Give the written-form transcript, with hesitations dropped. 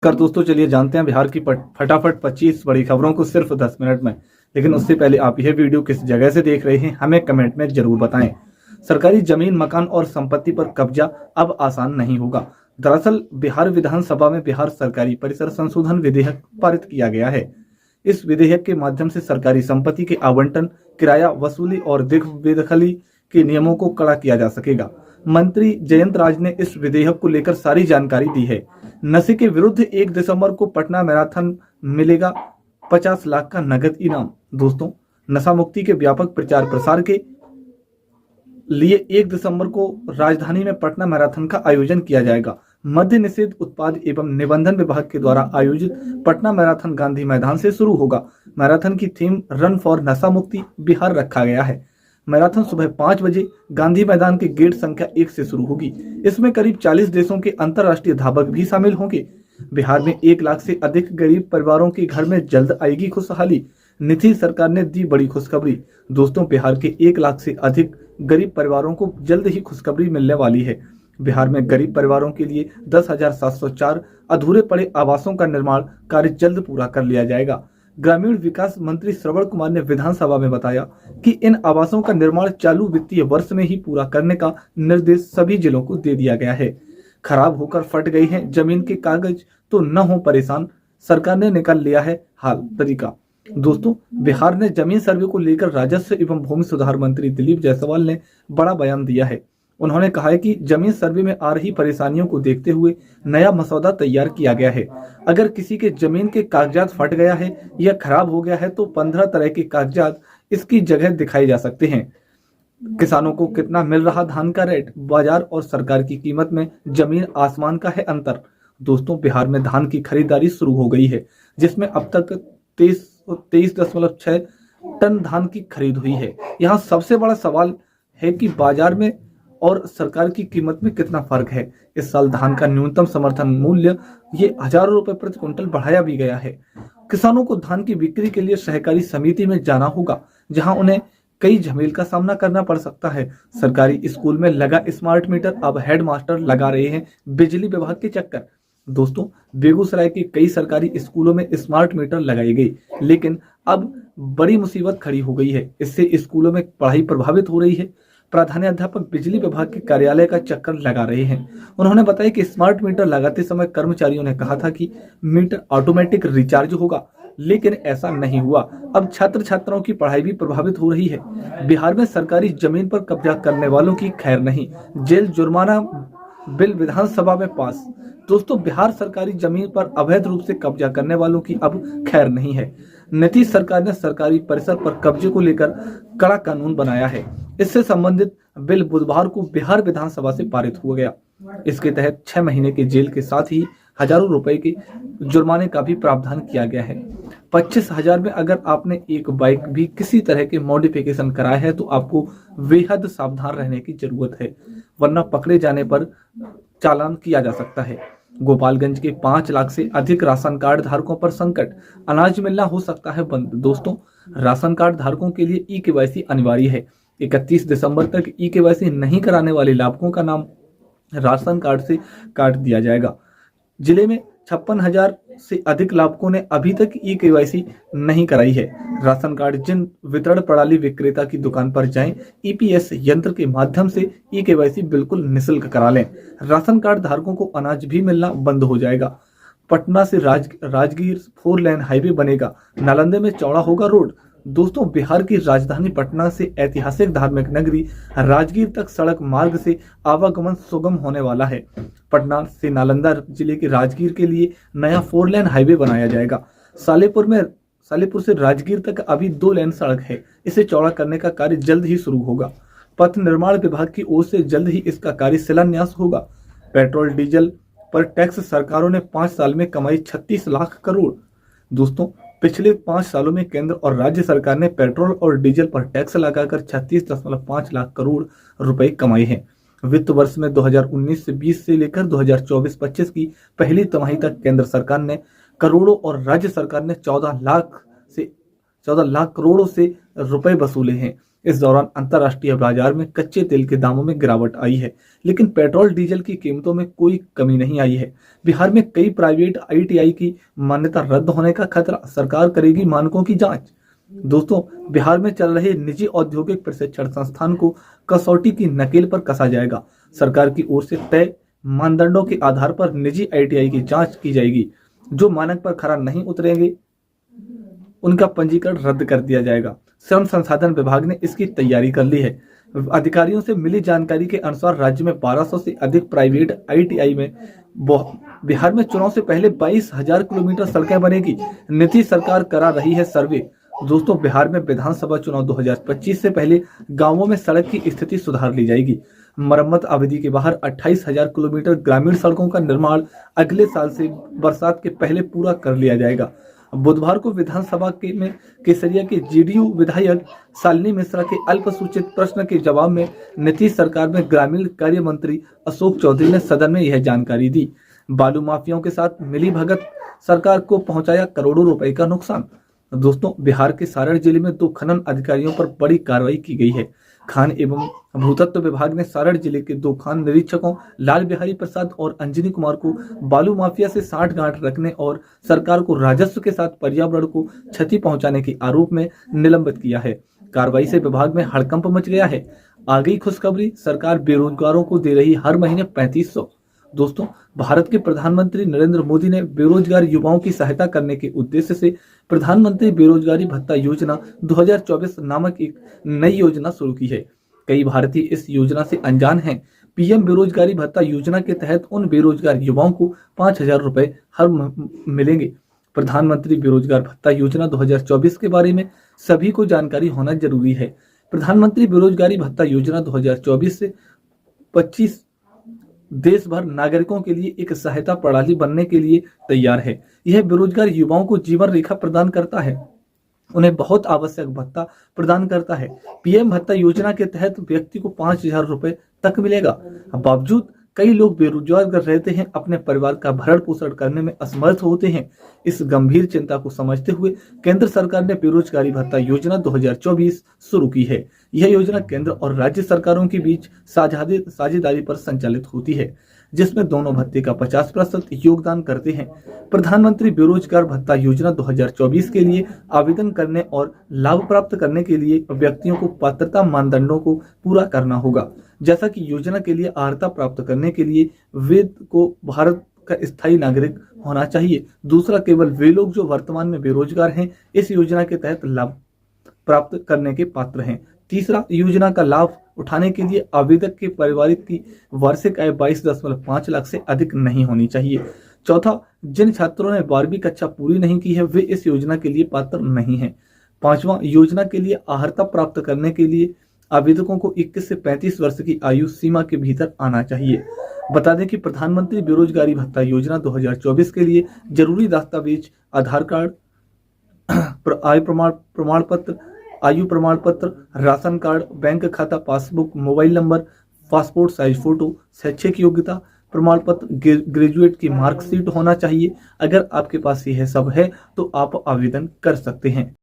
कर दोस्तों, चलिए जानते हैं बिहार की फटाफट 25 बड़ी खबरों को सिर्फ 10 मिनट में। लेकिन उससे पहले आप यह वीडियो किस जगह से देख रहे हैं हमें कमेंट में जरूर बताएं। सरकारी जमीन, मकान और संपत्ति पर कब्जा अब आसान नहीं होगा। दरअसल बिहार विधानसभा में बिहार सरकारी परिसर संशोधन विधेयक पारित किया गया है। इस विधेयक के माध्यम से सरकारी संपत्ति के आवंटन, किराया वसूली और बेदखली के नियमों को कड़ा किया जा सकेगा। मंत्री जयंत राज ने इस विधेयक को लेकर सारी जानकारी दी है। नशे के विरुद्ध 1 दिसंबर को पटना मैराथन मिलेगा 50 लाख का नगद इनाम। दोस्तों, नशा मुक्ति के व्यापक प्रचार प्रसार के लिए 1 दिसंबर को राजधानी में पटना मैराथन का आयोजन किया जाएगा। मद्य निषेध उत्पाद एवं निबंधन विभाग के द्वारा आयोजित पटना मैराथन गांधी मैदान से शुरू होगा। मैराथन की थीम रन फॉर नशा मुक्ति बिहार रखा गया है। मैराथन सुबह 5 बजे गांधी मैदान के गेट संख्या 1 से शुरू होगी। इसमें करीब 40 देशों के अंतर्राष्ट्रीय धावक भी शामिल होंगे। बिहार में 1 लाख से अधिक गरीब परिवारों के घर में जल्द आएगी खुशहाली। नीतीश सरकार ने दी बड़ी खुशखबरी। दोस्तों, बिहार के 1 लाख से अधिक गरीब परिवारों को जल्द ही खुशखबरी मिलने वाली है। बिहार में गरीब परिवारों के लिए 10,704 अधूरे पड़े आवासों का निर्माण कार्य जल्द पूरा कर लिया जाएगा। ग्रामीण विकास मंत्री श्रवण कुमार ने विधानसभा में बताया कि इन आवासों का निर्माण चालू वित्तीय वर्ष में ही पूरा करने का निर्देश सभी जिलों को दे दिया गया है। खराब होकर फट गई हैं जमीन के कागज तो न हो परेशान, सरकार ने निकाल लिया है हाल तरीका। दोस्तों, बिहार ने जमीन सर्वे को लेकर राजस्व एवं भूमि सुधार मंत्री दिलीप जायसवाल ने बड़ा बयान दिया है। उन्होंने कहा है कि जमीन सर्वे में आ रही परेशानियों को देखते हुए नया मसौदा तैयार किया गया है। अगर किसी के जमीन के कागजात फट गया है या खराब हो गया है तो 15 तरह के कागजात इसकी जगह दिखाए जा सकते हैं। किसानों को कितना मिल रहा धान का रेट, बाजार और सरकार की कीमत में जमीन आसमान का है अंतर। दोस्तों, बिहार में धान की खरीदारी शुरू हो गई है, जिसमें अब तक 23.6 टन धान की खरीद हुई है। यहाँ सबसे बड़ा सवाल है कि बाजार में और सरकार की कीमत में कितना फर्क है। इस साल धान का न्यूनतम समर्थन मूल्य ये हजारों रुपए प्रति क्विंटल बढ़ाया भी गया है। किसानों को धान की बिक्री के लिए सहकारी समिति में जाना होगा, जहां उन्हें कई झमेल का सामना करना पड़ सकता है। सरकारी स्कूल में लगा स्मार्ट मीटर, अब हेडमास्टर लगा रहे हैं बिजली विभाग के चक्कर। दोस्तों, बेगूसराय के कई सरकारी स्कूलों में स्मार्ट मीटर लगाई गई, लेकिन अब बड़ी मुसीबत खड़ी हो गई है। इससे स्कूलों में पढ़ाई प्रभावित हो रही है। प्रधानाध्यापक बिजली विभाग के कार्यालय का चक्कर लगा रहे हैं। उन्होंने बताया कि स्मार्ट मीटर लगाते समय कर्मचारियों ने कहा था कि मीटर ऑटोमेटिक रिचार्ज होगा, लेकिन ऐसा नहीं हुआ। अब छात्र छात्राओं की पढ़ाई भी प्रभावित हो रही है। बिहार में सरकारी जमीन पर कब्जा करने वालों की खैर नहीं, जेल जुर्माना बिल विधानसभा में पास। दोस्तों, बिहार सरकारी जमीन पर अवैध रूप से कब्जा करने वालों की अब खैर नहीं है। नीतीश सरकार ने सरकारी परिसर पर कब्जे को लेकर कड़ा कानून बनाया है। इससे संबंधित बिल बुधवार को बिहार विधानसभा से पारित हो गया। इसके तहत 6 महीने की जेल के साथ ही हजारों रुपए के जुर्माने का भी प्रावधान किया गया है। 25,000 में अगर आपने एक बाइक भी किसी तरह के मॉडिफिकेशन कराया है तो आपको बेहद सावधान रहने की जरूरत है, वरना पकड़े जाने पर चालान किया जा सकता है। गोपालगंज के 5 लाख से अधिक राशन कार्ड धारकों पर संकट, अनाज मिलना हो सकता है बंद। दोस्तों, राशन कार्ड धारकों के लिए ई-केवाईसी अनिवार्य है। 31 दिसंबर तक ई-केवाईसी नहीं कराने वाले लाभुकों का नाम राशन कार्ड से काट दिया जाएगा। जिले में 56,000 से अधिक लाभुकों ने अभी तक ई-केवाईसी नहीं कराई है। राशन कार्ड जिन वितरण प्रणाली विक्रेता की दुकान पर जाएं, ईपीएस यंत्र के माध्यम से ई-केवाईसी बिल्कुल निःशुल्क करा लें। राशन कार्ड धारकों को अनाज भी मिलना बंद हो जाएगा। पटना से राजगीर 4 लेन हाईवे बनेगा। नालंदे में चौड़ा होगा रोड। दोस्तों, बिहार की राजधानी पटना से ऐतिहासिक धार्मिक नगरी राजगीर तक सड़क मार्ग से आवागमन सुगम होने वाला है। पटना से नालंदा जिले के राजगीर के लिए नया 4 लेन हाईवे बनाया जाएगा। सालेपुर से राजगीर तक अभी 2 लेन सड़क है। इसे चौड़ा करने का कार्य जल्द ही शुरू होगा। पथ निर्माण विभाग की ओर से जल्द ही इसका कार्य शिलान्यास होगा। पेट्रोल डीजल पर टैक्स सरकारों ने 5 साल में कमाई 36 लाख करोड़। दोस्तों, पिछले 5 सालों में केंद्र और राज्य सरकार ने पेट्रोल और डीजल पर टैक्स लगाकर 36.5 लाख करोड़ रुपए कमाए हैं। वित्त वर्ष में 2019 से 20 से लेकर 2024-25 की पहली तिमाही तक केंद्र सरकार ने करोड़ों और राज्य सरकार ने 14 लाख करोड़ों से रुपए वसूले हैं। इस दौरान अंतर्राष्ट्रीय बाजार में कच्चे तेल के दामों में गिरावट आई है, लेकिन पेट्रोल डीजल की कीमतों में कोई कमी नहीं आई है। बिहार में कई प्राइवेट ITI की मान्यता रद्द होने का खतरा, सरकार करेगी मानकों की जांच। दोस्तों, बिहार में चल रहे निजी औद्योगिक प्रशिक्षण संस्थान को कसौटी की नकेल पर कसा जाएगा। सरकार की ओर से तय मानदंडों के आधार पर निजी ITI की जांच की जाएगी। जो मानक पर खरा नहीं उतरेंगे उनका पंजीकरण रद्द कर दिया जाएगा। श्रम संसाधन विभाग ने इसकी तैयारी कर ली है। अधिकारियों से मिली जानकारी के अनुसार राज्य में 1200 से अधिक प्राइवेट ITI में बिहार में चुनाव से पहले 22,000 किलोमीटर सड़कें बनेगी। नीतीश सरकार करा रही है सर्वे। दोस्तों, बिहार में विधानसभा चुनाव 2025 से पहले गांवों में सड़क की स्थिति सुधार ली जाएगी। मरम्मत अवधि के बाहर 28,000 किलोमीटर ग्रामीण सड़कों का निर्माण अगले साल से बरसात के पहले पूरा कर लिया जाएगा। बुधवार को विधानसभा में केसरिया के JDU विधायक शालिनी मिश्रा के अल्पसूचित प्रश्न के जवाब में नीतीश सरकार में ग्रामीण कार्य मंत्री अशोक चौधरी ने सदन में यह जानकारी दी। बालू माफियाओं के साथ मिली भगत सरकार को पहुंचाया करोड़ों रुपए का नुकसान। दोस्तों, बिहार के सारण जिले में 2 खनन अधिकारियों पर बड़ी कार्रवाई की गई है। खान एवं भूतत्व विभाग ने सारण जिले के 2 खान निरीक्षकों लाल बिहारी प्रसाद और अंजनी कुमार को बालू माफिया से साठगांठ रखने और सरकार को राजस्व के साथ पर्यावरण को क्षति पहुंचाने के आरोप में निलंबित किया है। कार्रवाई से विभाग में हड़कंप मच गया है। आ गई खुशखबरी, सरकार बेरोजगारों को दे रही हर महीने 3500। दोस्तों, भारत के प्रधानमंत्री नरेंद्र मोदी ने बेरोजगार युवाओं की सहायता करने के उद्देश्य से प्रधानमंत्री बेरोजगारी भत्ता योजना 2024 नामक एक नई योजना शुरू की है। कई भारतीय इस योजना से अनजान हैं। PM बेरोजगारी भत्ता योजना के तहत उन बेरोजगार युवाओं को 5,000 रुपए हर मिलेंगे। प्रधानमंत्री बेरोजगार भत्ता योजना 2024 के बारे में सभी को जानकारी होना जरूरी है। प्रधानमंत्री बेरोजगारी भत्ता योजना 2024 से 25 देश भर नागरिकों के लिए एक सहायता प्रणाली बनने के लिए तैयार है। यह बेरोजगार युवाओं को जीवन रेखा प्रदान करता है, उन्हें बहुत आवश्यक भत्ता प्रदान करता है। PM भत्ता योजना के तहत व्यक्ति को 5,000 रुपए तक मिलेगा। बावजूद कई लोग बेरोजगार रहते हैं, अपने परिवार का भरण पोषण करने में असमर्थ होते हैं। इस गंभीर चिंता को समझते हुए केंद्र सरकार ने बेरोजगारी भत्ता योजना 2024 शुरू की है। यह योजना केंद्र और राज्य सरकारों के बीच साझेदारी पर संचालित होती है, जिसमें दोनों भत्ते का 50% योगदान करते हैं। प्रधानमंत्री बेरोजगार भत्ता योजना 2024 के लिए आवेदन करने और लाभ प्राप्त करने के लिए व्यक्तियों को पात्रता मानदंडों को पूरा करना होगा। जैसा कि योजना के लिए अर्हता प्राप्त करने के लिए व्यक्ति को भारत का स्थायी नागरिक होना चाहिए। दूसरा, केवल वे लोग जो वर्तमान में बेरोजगार हैं इस योजना के तहत लाभ प्राप्त करने के पात्र हैं। तीसरा, योजना का लाभ उठाने के लिए आवेदक के पारिवारिक की वार्षिक आय 22.5 लाख से अधिक नहीं होनी चाहिए। चौथा, जिन छात्रों ने 12वीं कक्षा पूरी नहीं की है वे इस योजना के लिए पात्र नहीं हैं। पांचवा, योजना के लिए अर्हता प्राप्त करने के लिए आवेदकों को 21 से 35 वर्ष की आयु सीमा के भीतर आना चाहिए। बता दें कि प्रधानमंत्री बेरोजगारी भत्ता योजना 2024 के लिए जरूरी दस्तावेज आधार कार्ड, आय प्रमाण पत्र, आयु प्रमाण पत्र, राशन कार्ड, बैंक खाता passbook, mobile number, passport size photo, शैक्षिक योग्यता प्रमाण पत्र, ग्रेजुएट की मार्कशीट होना चाहिए। अगर आपके पास यह सब है तो आप आवेदन कर सकते हैं।